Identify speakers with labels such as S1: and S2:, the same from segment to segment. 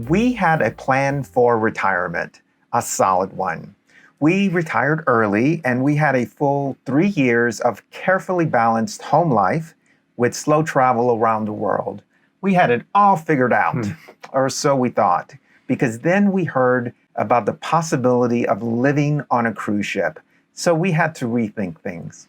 S1: We had a plan for retirement, a solid one. We retired early and we had a full 3 years of carefully balanced home life with slow travel around the world. We had it all figured out, or so we thought, because then we heard about the possibility of living on a cruise ship. So we had to rethink things.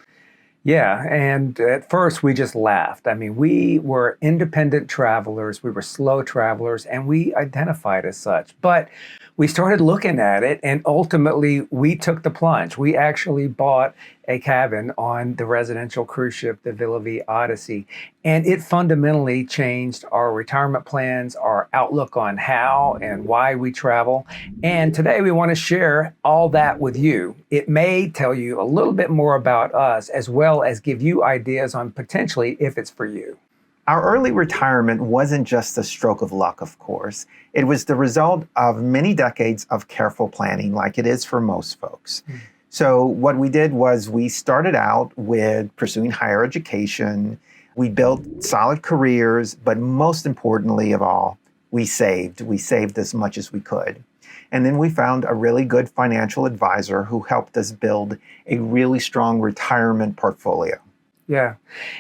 S2: Yeah, and at first we just laughed. I mean, we were independent travelers, we were slow travelers, and we identified as such. But we started looking at it, and ultimately we took the plunge. We actually bought a cabin on the residential cruise ship, the Villa Vie Odyssey, and it fundamentally changed our retirement plans, our outlook on how and why we travel. And today we want to share all that with you. It may tell you a little bit more about us, as well as give you ideas on potentially if it's for you.
S1: Our early retirement wasn't just a stroke of luck, of course. It was the result of many decades of careful planning, like it is for most folks. So what we did was we started out with pursuing higher education. We built solid careers, but most importantly of all, we saved. We saved as much as we could. And then we found a really good financial advisor who helped us build a really strong retirement portfolio.
S2: Yeah.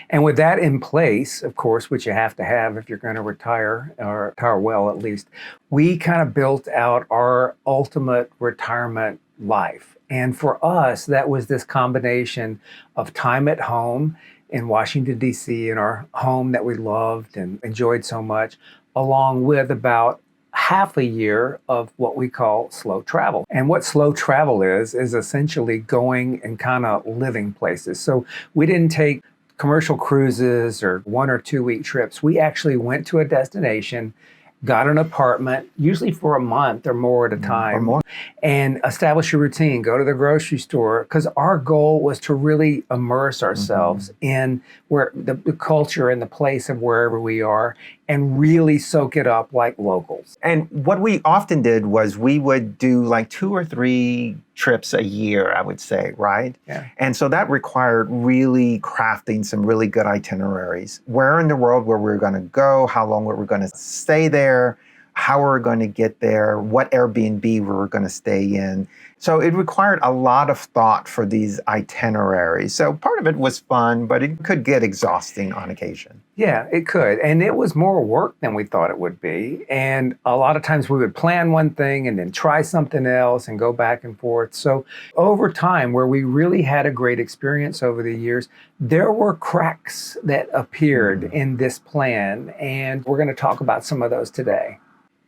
S2: And with that in place, of course, which you have to have if you're going to retire, or retire well at least, we kind of built out our ultimate retirement life. And for us, that was this combination of time at home in Washington, D.C., in our home that we loved and enjoyed so much, along with about half a year of what we call slow travel. And what slow travel is essentially going and kind of living places. So we didn't take commercial cruises or 1 or 2 week trips. We actually went to a destination, got an apartment, usually for a month or more at a time, and establish a routine, go to the grocery store, because our goal was to really immerse ourselves in where the culture and the place of wherever we are and really soak it up like locals.
S1: And what we often did was we would do like 2 or 3 trips a year, I would say, right?
S2: Yeah.
S1: And so that required really crafting some really good itineraries. Where in the world were we going to go? How long were we going to stay there? How were we going to get there? What Airbnb we were going to stay in? So it required a lot of thought for these itineraries. So part of it was fun, but it could get exhausting on occasion.
S2: Yeah, it could. And it was more work than we thought it would be. And a lot of times we would plan one thing and then try something else and go back and forth. So over time, where we really had a great experience over the years, there were cracks that appeared in this plan. And we're going to talk about some of those today.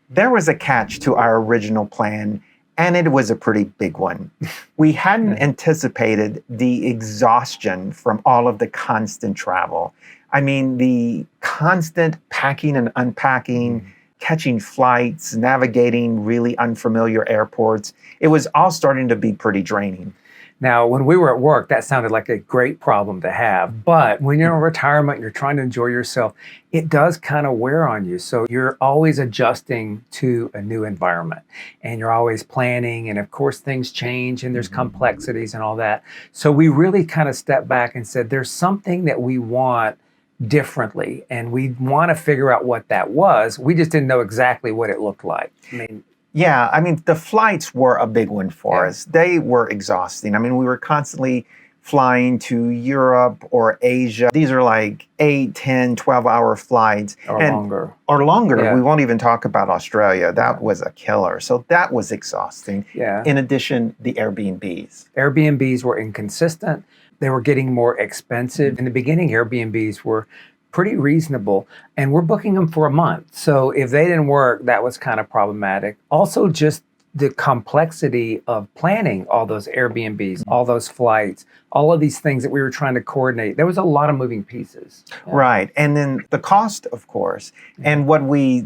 S1: There was a catch to our original plan, and it was a pretty big one. We hadn't anticipated the exhaustion from all of the constant travel. I mean, the constant packing and unpacking, catching flights, navigating really unfamiliar airports. It was all starting to be pretty draining.
S2: Now, when we were at work, that sounded like a great problem to have. But when you're in retirement, you're trying to enjoy yourself, it does kind of wear on you. So you're always adjusting to a new environment and you're always planning. And of course, things change and there's complexities and all that. So we really kind of stepped back and said, there's something that we want differently. And we want to figure out what that was. We just didn't know exactly what it looked like.
S1: Yeah, I mean, the flights were a big one for us. They were exhausting. I mean, we were constantly flying to Europe or Asia. These are like 8, 10, 12-hour flights.
S2: Longer.
S1: Or longer. Yeah. We won't even talk about Australia. That was a killer. So that was exhausting.
S2: Yeah.
S1: In addition, the Airbnbs.
S2: Airbnbs were inconsistent. They were getting more expensive. In the beginning, Airbnbs were pretty reasonable, and we're booking them for a month. So if they didn't work, that was kind of problematic. Also, just the complexity of planning all those Airbnbs, all those flights, all of these things that we were trying to coordinate. There was a lot of moving pieces.
S1: Yeah. Right. And then the cost, of course. And what we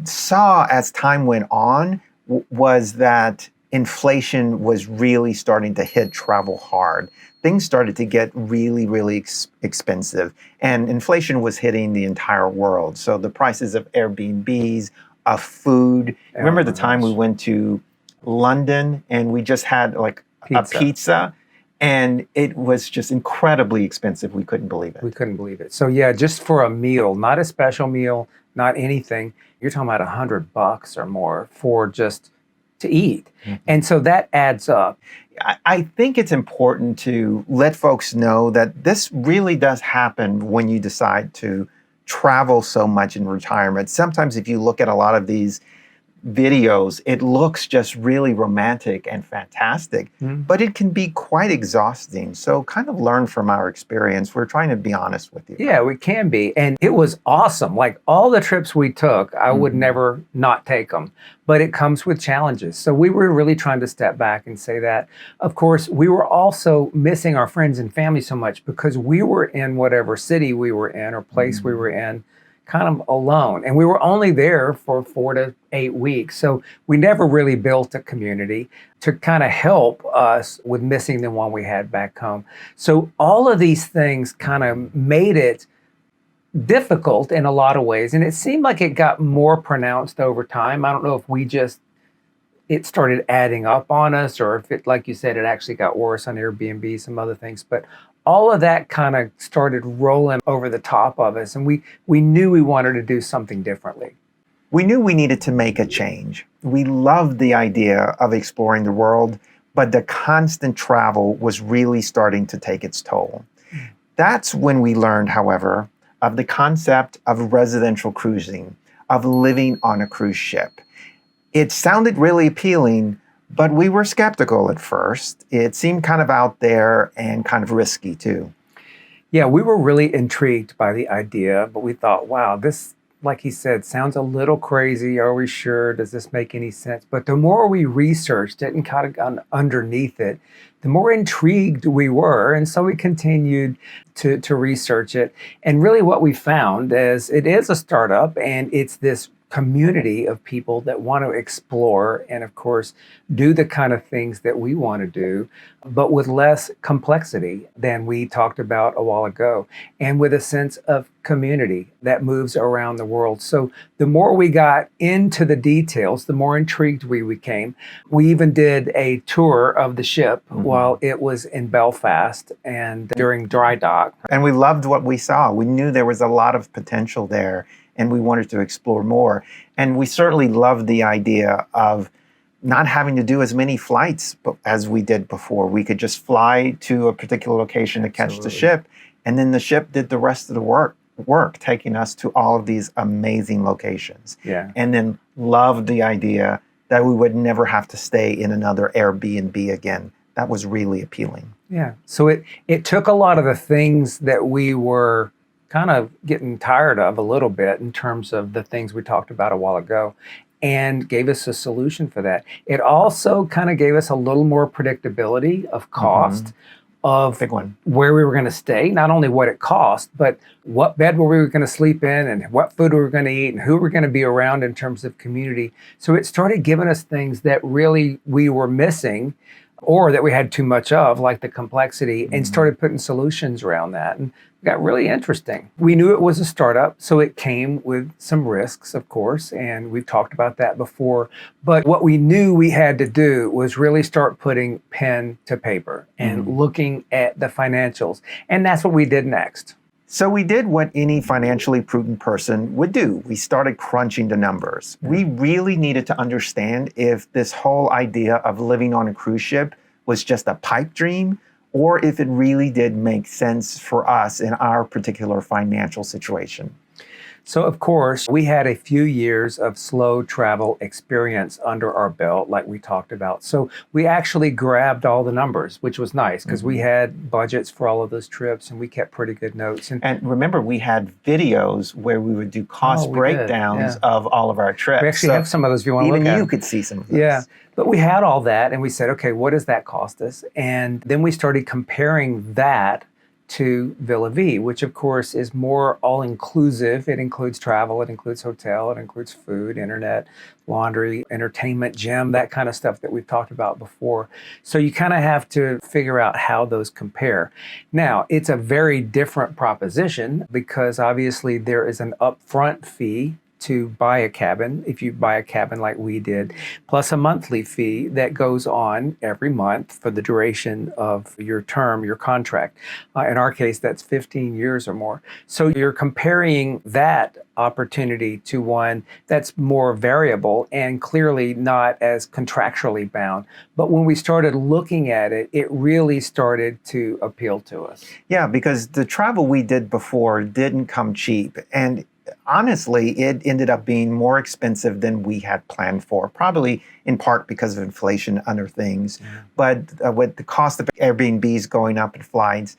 S1: saw as time went on was that inflation was really starting to hit travel hard. Things started to get really, really expensive. And inflation was hitting the entire world. So the prices of Airbnbs, of food. Remember the time we went to London and we just had like a pizza And it was just incredibly expensive. We couldn't believe
S2: We
S1: it.
S2: couldn't believe it. So yeah, just for a meal, not a special meal, not anything, you're talking about $100 or more for just to eat. And so that adds up.
S1: I think it's important to let folks know that this really does happen when you decide to travel so much in retirement. Sometimes if you look at a lot of these videos, it looks just really romantic and fantastic, but it can be quite exhausting. So kind of learn from our experience. We're trying to be honest with you.
S2: Yeah, we can be. And it was awesome. Like all the trips we took, I would never not take them, but it comes with challenges. So we were really trying to step back and say that. Of course, we were also missing our friends and family so much because we were in whatever city we were in or place we were in, kind of alone. And we were only there for 4 to 8 weeks. So we never really built a community to kind of help us with missing the one we had back home. So all of these things kind of made it difficult in a lot of ways. And it seemed like it got more pronounced over time. I don't know if it started adding up on us or if it, like you said, it actually got worse on Airbnb, some other things. But all of that kind of started rolling over the top of us. And we knew we wanted to do something differently.
S1: We knew we needed to make a change. We loved the idea of exploring the world, but the constant travel was really starting to take its toll. That's when we learned, however, of the concept of residential cruising, of living on a cruise ship. It sounded really appealing, but we were skeptical at first. It seemed kind of out there and kind of risky too.
S2: Yeah, we were really intrigued by the idea, but we thought, wow, this, like he said, sounds a little crazy. Are we sure? Does this make any sense? But the more we researched it and kind of got underneath it, the more intrigued we were. And so we continued to research it. And really what we found is it is a startup and it's this community of people that want to explore and, of course, do the kind of things that we want to do, but with less complexity than we talked about a while ago, and with a sense of community that moves around the world. So the more we got into the details, the more intrigued we became. We even did a tour of the ship while it was in Belfast and during dry dock.
S1: And we loved what we saw. We knew there was a lot of potential there, and we wanted to explore more. And we certainly loved the idea of not having to do as many flights as we did before. We could just fly to a particular location to catch the ship, and then the ship did the rest of the work, taking us to all of these amazing locations.
S2: Yeah.
S1: And then loved the idea that we would never have to stay in another Airbnb again. That was really appealing.
S2: Yeah. So it took a lot of the things that we were kind of getting tired of a little bit in terms of the things we talked about a while ago and gave us a solution for that. It also kind of gave us a little more predictability of cost of
S1: Big one.
S2: where we were going to stay, not only what it cost, but what bed were we going to sleep in and what food we were going to eat and who we're going to be around in terms of community. So it started giving us things that really we were missing or that we had too much of, like the complexity, and started putting solutions around that. And it got really interesting. We knew it was a startup, so it came with some risks, of course, and we've talked about that before. But what we knew we had to do was really start putting pen to paper and looking at the financials. And that's what we did next.
S1: So we did what any financially prudent person would do. We started crunching the numbers. We really needed to understand if this whole idea of living on a cruise ship was just a pipe dream or if it really did make sense for us in our particular financial situation.
S2: So, of course, we had a few years of slow travel experience under our belt, like we talked about. So we actually grabbed all the numbers, which was nice because we had budgets for all of those trips and we kept pretty good notes.
S1: And remember, we had videos where we would do cost breakdowns of all of our trips.
S2: We actually have some of those if you want to look at.
S1: Even you could see some of those.
S2: Yeah. But we had all that and we said, okay, what does that cost us? And then we started comparing that to Villa Vie, which of course is more all-inclusive. It includes travel, it includes hotel, it includes food, internet, laundry, entertainment, gym, that kind of stuff that we've talked about before. So you kind of have to figure out how those compare. Now, it's a very different proposition because obviously there is an upfront fee to buy a cabin, if you buy a cabin like we did, plus a monthly fee that goes on every month for the duration of your term, your contract. In our case, that's 15 years or more. So you're comparing that opportunity to one that's more variable and clearly not as contractually bound. But when we started looking at it, it really started to appeal to us.
S1: Yeah, because the travel we did before didn't come cheap. And honestly, it ended up being more expensive than we had planned for, probably in part because of inflation and other things. Yeah. But with the cost of Airbnbs going up and flights,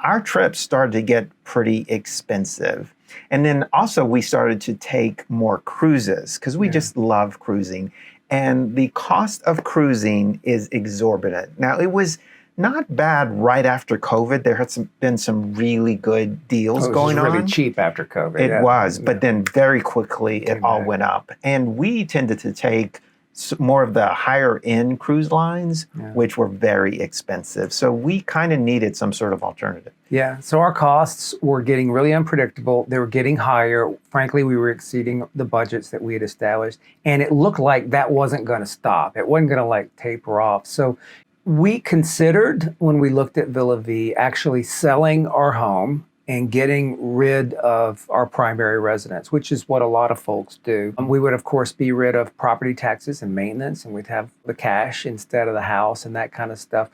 S1: our trips started to get pretty expensive. And then also we started to take more cruises because we just love cruising. And the cost of cruising is exorbitant. Now, it was not bad right after COVID. There had been some really good deals going on.
S2: It was really cheap after COVID.
S1: It was, but then very quickly it all went up. And we tended to take more of the higher end cruise lines, which were very expensive. So we kind of needed some sort of alternative.
S2: Yeah, so our costs were getting really unpredictable. They were getting higher. Frankly, we were exceeding the budgets that we had established. And it looked like that wasn't going to stop. It wasn't going to taper off. So we considered, when we looked at Villa Vie, actually selling our home and getting rid of our primary residence, which is what a lot of folks do. We would, of course, be rid of property taxes and maintenance, and we'd have the cash instead of the house and that kind of stuff.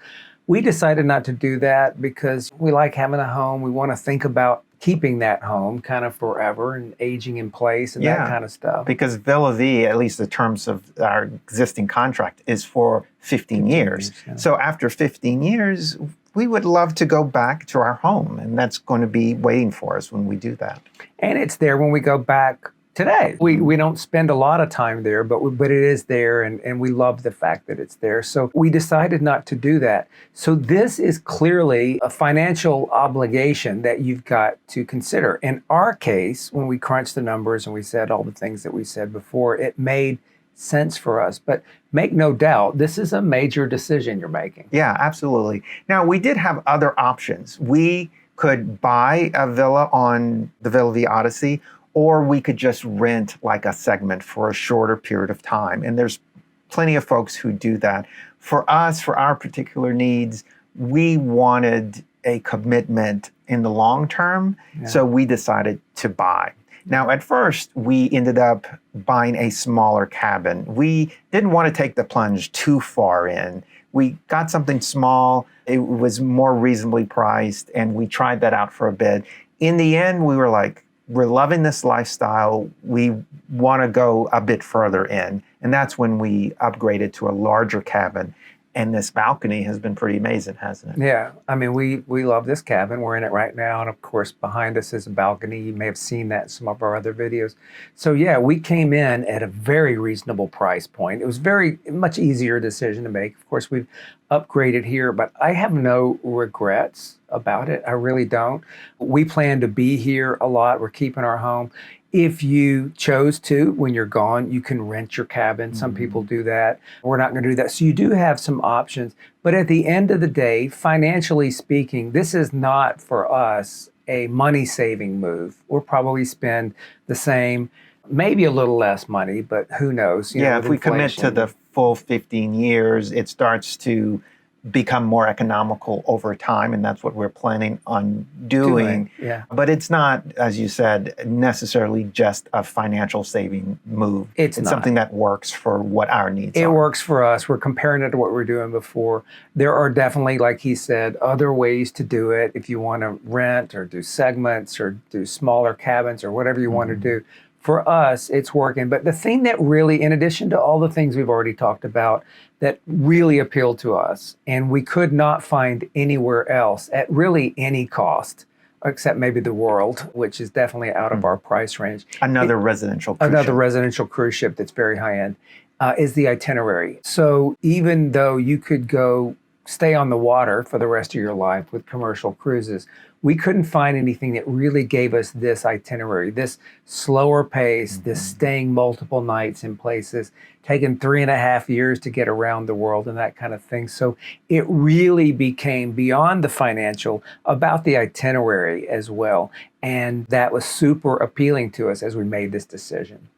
S2: We decided not to do that because we like having a home. We want to think about keeping that home kind of forever and aging in place and that kind of stuff.
S1: Because Villa Vie, at least the terms of our existing contract, is for 15 years. So after 15 years, we would love to go back to our home, and that's going to be waiting for us when we do that.
S2: And it's there when we go back today. We don't spend a lot of time there, but it is there, and we love the fact that it's there. So we decided not to do that. So this is clearly a financial obligation that you've got to consider. In our case, when we crunched the numbers and we said all the things that we said before, it made sense for us. But make no doubt, this is a major decision you're making.
S1: Yeah, absolutely. Now, we did have other options. We could buy a villa on the Villa Vie Odyssey, or we could just rent like a segment for a shorter period of time. And there's plenty of folks who do that. For us, for our particular needs, we wanted a commitment in the long term, so we decided to buy. Now, at first, we ended up buying a smaller cabin. We didn't want to take the plunge too far in. We got something small. It was more reasonably priced, and we tried that out for a bit. In the end, we were like, we're loving this lifestyle. We want to go a bit further in. And that's when we upgraded to a larger cabin. And this balcony has been pretty amazing, hasn't it?
S2: Yeah. I mean, we love this cabin. We're in it right now. And of course, behind us is a balcony. You may have seen that in some of our other videos. So yeah, we came in at a very reasonable price point. It was very much easier decision to make. Of course, we've upgraded here, but I have no regrets about it. I really don't. We plan to be here a lot. We're keeping our home. If you chose to, when you're gone, you can rent your cabin. Some people do that. We're not going to do that. So you do have some options. But at the end of the day, financially speaking, this is not for us a money-saving move. We'll probably spend the same, maybe a little less money, but who knows?
S1: If we commit to the full 15 years, it starts to become more economical over time, and that's what we're planning on doing.
S2: Yeah.
S1: But it's not, as you said, necessarily just a financial saving move.
S2: It's not.
S1: Something that works for what our needs are.
S2: It works for us. We're comparing it to what we were doing before. There are definitely, like he said, other ways to do it. If you want to rent or do segments or do smaller cabins or whatever you want to do. For us, it's working. But the thing that really, in addition to all the things we've already talked about, that really appealed to us, and we could not find anywhere else at really any cost, except maybe the World, which is definitely out of our price range.
S1: Another residential cruise ship
S2: that's very high end, is the itinerary. So even though you could go stay on the water for the rest of your life with commercial cruises. We couldn't find anything that really gave us this itinerary, this slower pace, this staying multiple nights in places, taking 3.5 years to get around the world and that kind of thing. So it really became beyond the financial, about the itinerary as well. And that was super appealing to us as we made this decision.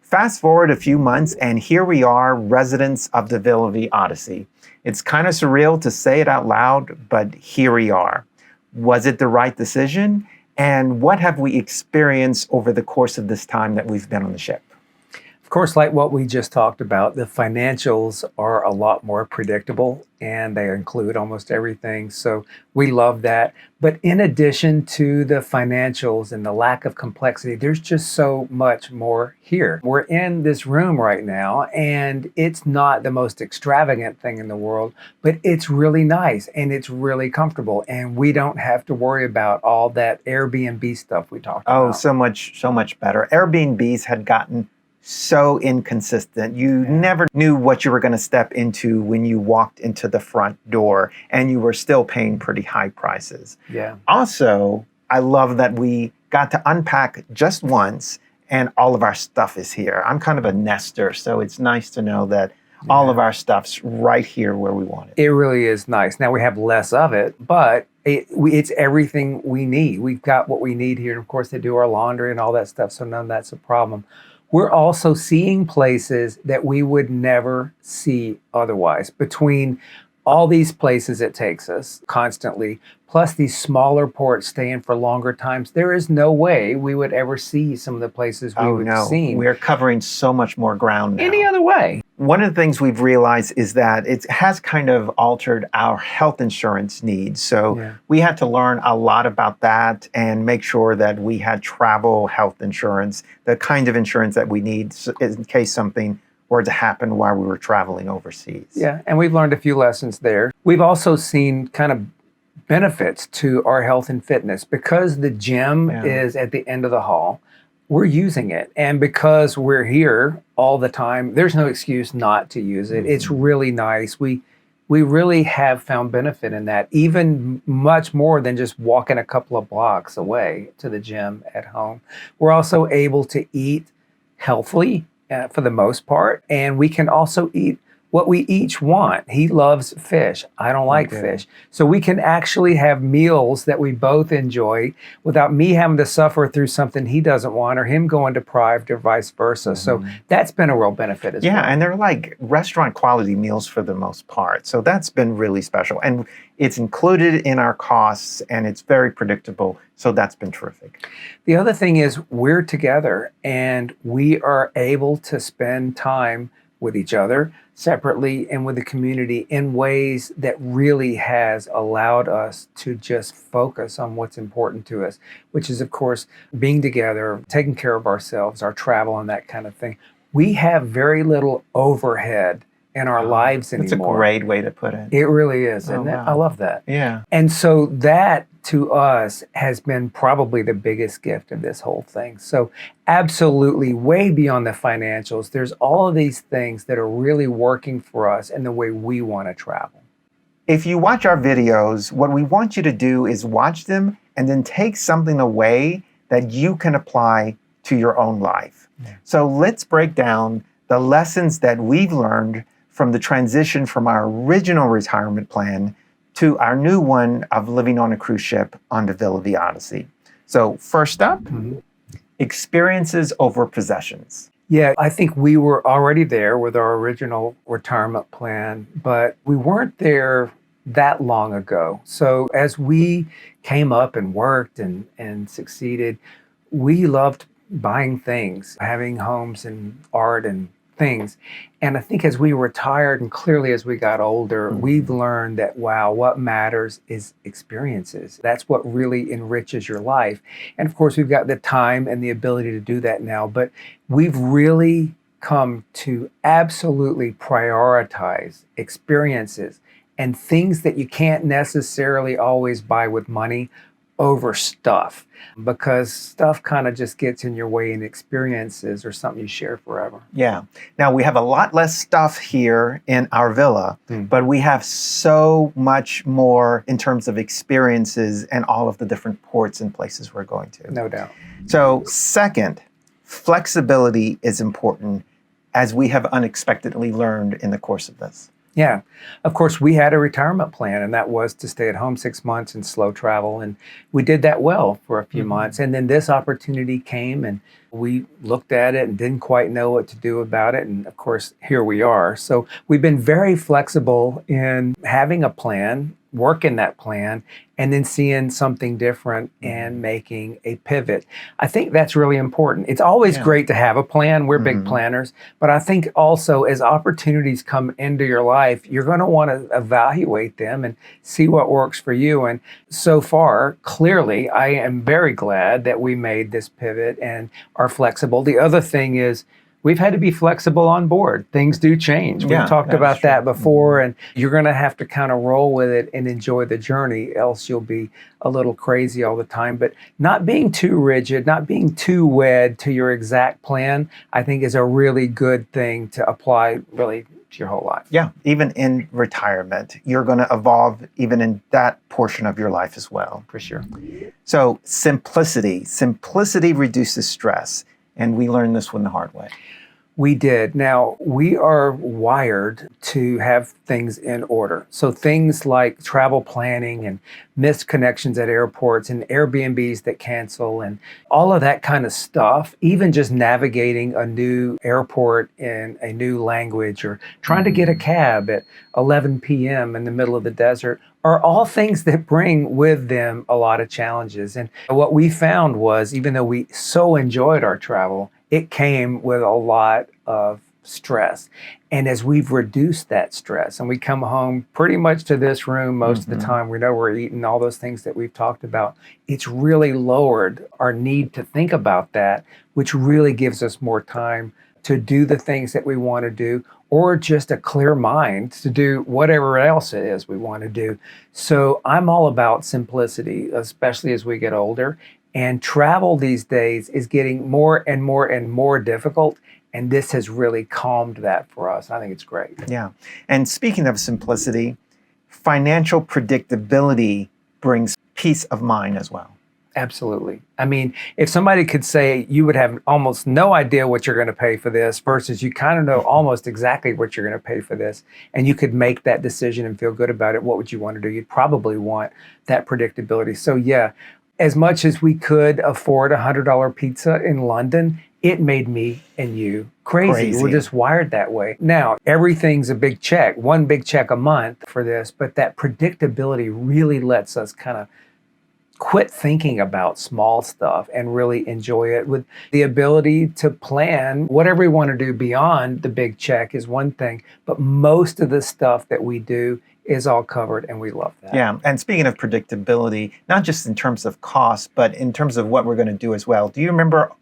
S1: Fast forward a few months, and here we are, residents of the Villa Vie Odyssey. It's kind of surreal to say it out loud, but here we are. Was it the right decision? And what have we experienced over the course of this time that we've been on the ship?
S2: Of course, like what we just talked about, the financials are a lot more predictable and they include almost everything. So we love that. But in addition to the financials and the lack of complexity, there's just so much more here. We're in this room right now, and it's not the most extravagant thing in the world, but it's really nice and it's really comfortable. And we don't have to worry about all that Airbnb stuff we talked about.
S1: Oh, so much better. Airbnbs had gotten so inconsistent. You never knew what you were going to step into when you walked into the front door, and you were still paying pretty high prices.
S2: Yeah.
S1: Also, I love that we got to unpack just once and all of our stuff is here. I'm kind of a nester, so it's nice to know that all of our stuff's right here where we want it.
S2: It really is nice. Now we have less of it, but it's everything we need. We've got what we need here. And of course, they do our laundry and all that stuff, so none of that's a problem. We're also seeing places that we would never see otherwise. Between all these places it takes us constantly, plus these smaller ports staying for longer times, there is no way we would ever see some of the places we would have seen.
S1: We're covering so much more ground now.
S2: Any other way.
S1: One of the things we've realized is that it has kind of altered our health insurance needs. So we had to learn a lot about that and make sure that we had travel health insurance, the kind of insurance that we need in case something were to happen while we were traveling overseas.
S2: Yeah, and we've learned a few lessons there. We've also seen kind of benefits to our health and fitness. Because the gym is at the end of the hall, we're using it. And because we're here all the time, there's no excuse not to use it. It's really nice. We really have found benefit in that, even much more than just walking a couple of blocks away to the gym at home. We're also able to eat healthily for the most part, and we can also eat what we each want. He loves fish. I don't like fish. So we can actually have meals that we both enjoy without me having to suffer through something he doesn't want or him going deprived or vice versa. So that's been a real benefit as well.
S1: Yeah, and they're like restaurant quality meals for the most part. So that's been really special. And it's included in our costs and it's very predictable. So that's been terrific.
S2: The other thing is we're together and we are able to spend time with each other separately and with the community in ways that really has allowed us to just focus on what's important to us, which is, of course, being together, taking care of ourselves, our travel and that kind of thing. We have very little overhead in our lives anymore.
S1: That's a great way to put it.
S2: It really is, isn't it? I love that.
S1: Yeah.
S2: And so that to us has been probably the biggest gift of this whole thing. So absolutely way beyond the financials, there's all of these things that are really working for us in the way we want to travel.
S1: If you watch our videos, what we want you to do is watch them and then take something away that you can apply to your own life. So let's break down the lessons that we've learned from the transition from our original retirement plan to our new one of living on a cruise ship on the Villa Vie Odyssey. So first up, experiences over possessions.
S2: Yeah, I think we were already there with our original retirement plan, but we weren't there that long ago. So as we came up and worked and succeeded, we loved buying things, having homes and art and things. And I think as we retired and clearly as we got older, we've learned that, wow, what matters is experiences. That's what really enriches your life. And of course, we've got the time and the ability to do that now, but we've really come to absolutely prioritize experiences and things that you can't necessarily always buy with money over stuff, because stuff kind of just gets in your way, and experiences or something you share forever.
S1: Yeah. Now we have a lot less stuff here in our villa, but we have so much more in terms of experiences and all of the different ports and places we're going to.
S2: No doubt.
S1: So, second, flexibility is important, as we have unexpectedly learned in the course of this.
S2: Yeah. Of course, we had a retirement plan, and that was to stay at home 6 months and slow travel. And we did that well for a few months. And then this opportunity came, and we looked at it and didn't quite know what to do about it. And of course, here we are. So we've been very flexible in having a plan, working that plan, and then seeing something different and making a pivot. I think that's really important. It's always great to have a plan. We're big planners. But I think also, as opportunities come into your life, you're going to want to evaluate them and see what works for you. And so far, clearly, I am very glad that we made this pivot and are flexible. The other thing is, we've had to be flexible on board. Things do change. We've talked about that before, and you're going to have to kind of roll with it and enjoy the journey, else you'll be a little crazy all the time. But not being too rigid, not being too wed to your exact plan, I think is a really good thing to apply really to your whole life.
S1: Yeah, even in retirement, you're going to evolve even in that portion of your life as well.
S2: For sure.
S1: So simplicity reduces stress. And we learned this one the hard way.
S2: We did. Now, we are wired to have things in order. So things like travel planning and missed connections at airports and Airbnbs that cancel and all of that kind of stuff, even just navigating a new airport in a new language or trying to get a cab at 11 p.m. in the middle of the desert, are all things that bring with them a lot of challenges. And what we found was, even though we so enjoyed our travel, it came with a lot of stress. And as we've reduced that stress and we come home pretty much to this room most of the time, we know we're eating all those things that we've talked about, it's really lowered our need to think about that, which really gives us more time to do the things that we want to do, or just a clear mind to do whatever else it is we want to do. So I'm all about simplicity, especially as we get older. And travel these days is getting more and more and more difficult. And this has really calmed that for us. I think it's great.
S1: Yeah. And speaking of simplicity, financial predictability brings peace of mind as well.
S2: Absolutely. I mean, if somebody could say you would have almost no idea what you're going to pay for this versus you kind of know almost exactly what you're going to pay for this, and you could make that decision and feel good about it, what would you want to do? You'd probably want that predictability. So yeah, as much as we could afford a $100 pizza in London, it made me and you crazy. We're just wired that way. Now, everything's a big check, one big check a month for this, but that predictability really lets us kind of quit thinking about small stuff and really enjoy it, with the ability to plan whatever we want to do beyond the big check is one thing, but most of the stuff that we do is all covered, and we love that.
S1: Yeah, and speaking of predictability, not just in terms of cost, but in terms of what we're going to do as well. Do you remember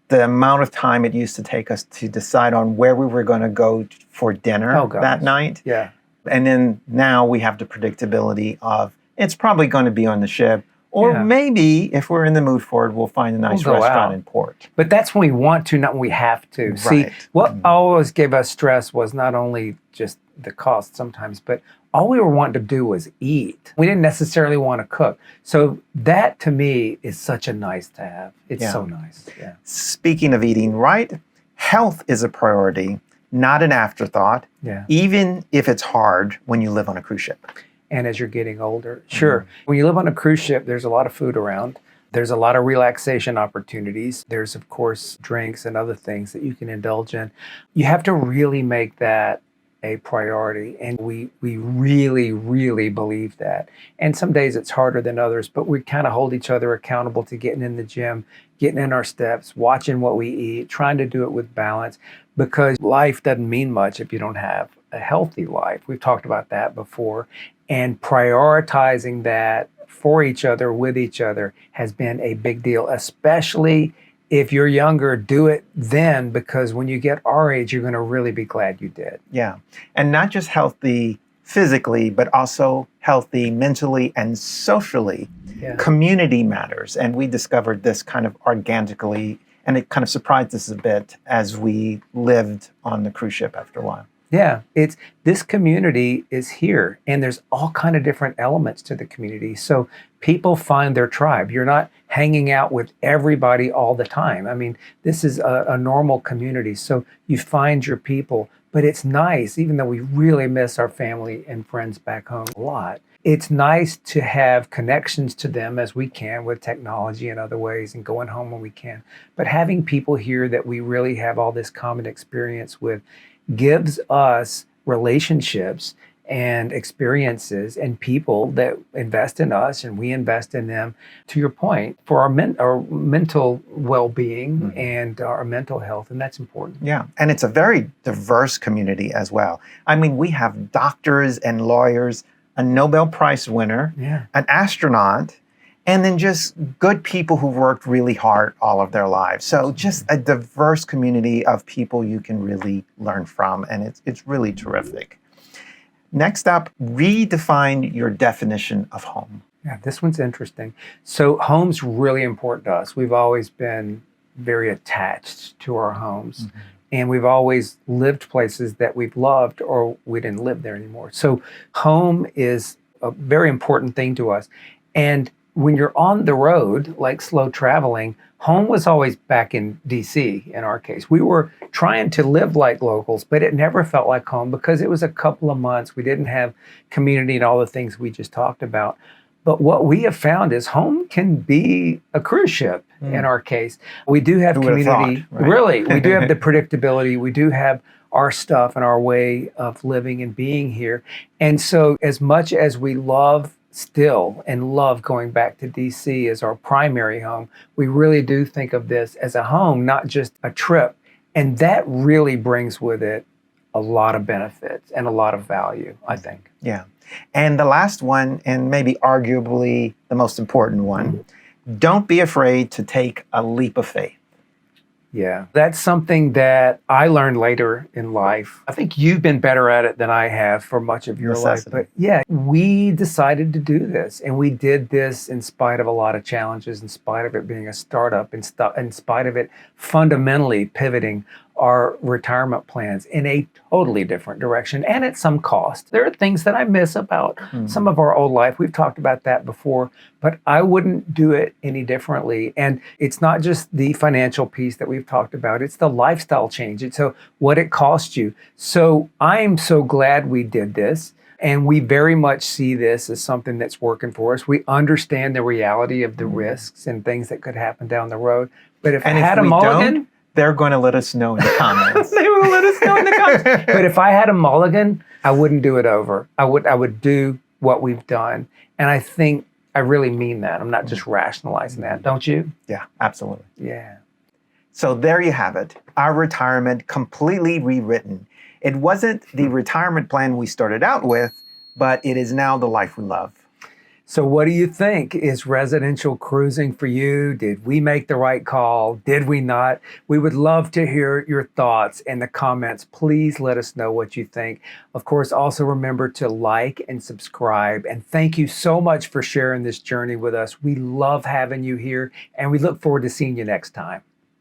S1: the amount of time it used to take us to decide on where we were going to go for dinner that night?
S2: Yeah.
S1: And then now we have the predictability of it's probably going to be on the ship. Or maybe, if we're in the mood for it, we'll find a nice restaurant in port.
S2: But that's when we want to, not when we have to.
S1: Right.
S2: See, what always gave us stress was not only just the cost sometimes, but all we were wanting to do was eat. We didn't necessarily want to cook. So that, to me, is such a nice to have. It's so nice. Yeah.
S1: Speaking of eating right, health is a priority, not an afterthought, even if it's hard when you live on a cruise ship.
S2: And as you're getting older. Sure. When you live on a cruise ship, there's a lot of food around. There's a lot of relaxation opportunities. There's, of course, drinks and other things that you can indulge in. You have to really make that a priority. And we really, really believe that. And some days it's harder than others, but we kind of hold each other accountable to getting in the gym, getting in our steps, watching what we eat, trying to do it with balance, because life doesn't mean much if you don't have a healthy life. We've talked about that before. And prioritizing that for each other, with each other, has been a big deal, especially if you're younger. Do it then, because when you get our age, you're going to really be glad you did.
S1: Yeah. And not just healthy physically, but also healthy mentally and socially.
S2: Yeah.
S1: Community matters. And we discovered this kind of organically, and it kind of surprised us a bit as we lived on the cruise ship after a while.
S2: Yeah, it's this community is here, and there's all kind of different elements to the community. So people find their tribe. You're not hanging out with everybody all the time. I mean, this is a normal community, so you find your people. But it's nice, even though we really miss our family and friends back home a lot. It's nice to have connections to them as we can with technology and other ways, and going home when we can. But having people here that we really have all this common experience with gives us relationships and experiences and people that invest in us and we invest in them, to your point, for our mental well-being and our mental health, and that's important.
S1: Yeah, and it's a very diverse community as well. I mean, we have doctors and lawyers, a Nobel Prize winner, an astronaut, and then just good people who worked really hard all of their lives. So just a diverse community of people you can really learn from, and it's really terrific. Next up, redefine your definition of home.
S2: Yeah, this one's interesting. So home's really important to us. We've always been very attached to our homes. And we've always lived places that we've loved, or we didn't live there anymore. So home is a very important thing to us. And when you're on the road, like slow traveling, home was always back in DC in our case. We were trying to live like locals, but it never felt like home because it was a couple of months. We didn't have community and all the things we just talked about. But what we have found is home can be a cruise ship in our case. We do have community.
S1: Right?
S2: Really, we do have the predictability. We do have our stuff and our way of living and being here. And so as much as we love going back to DC as our primary home, we really do think of this as a home, not just a trip. And that really brings with it a lot of benefits and a lot of value, I think.
S1: Yeah. And the last one, and maybe arguably the most important one, don't be afraid to take a leap of faith.
S2: Yeah, that's something that I learned later in life. I think you've been better at it than I have for much of your life. But yeah, we decided to do this. And we did this in spite of a lot of challenges, in spite of it being a startup, in spite of it fundamentally pivoting our retirement plans in a totally different direction and at some cost. There are things that I miss about some of our old life. We've talked about that before, but I wouldn't do it any differently. And it's not just the financial piece that we've talked about, it's the lifestyle change. It's what it costs you. So I'm so glad we did this. And we very much see this as something that's working for us. We understand the reality of the risks and things that could happen down the road. But if I had a mulligan,
S1: they're going to let us know in the comments.
S2: They will let us know in the comments. But if I had a mulligan, I wouldn't do it over. I would do what we've done. And I think I really mean that. I'm not just rationalizing that. Don't you?
S1: Yeah, absolutely.
S2: Yeah.
S1: So there you have it. Our retirement completely rewritten. It wasn't the retirement plan we started out with, but it is now the life we love.
S2: So what do you think? Is residential cruising for you? Did we make the right call? Did we not? We would love to hear your thoughts in the comments. Please let us know what you think. Of course, also remember to like and subscribe. And thank you so much for sharing this journey with us. We love having you here, and we look forward to seeing you next time.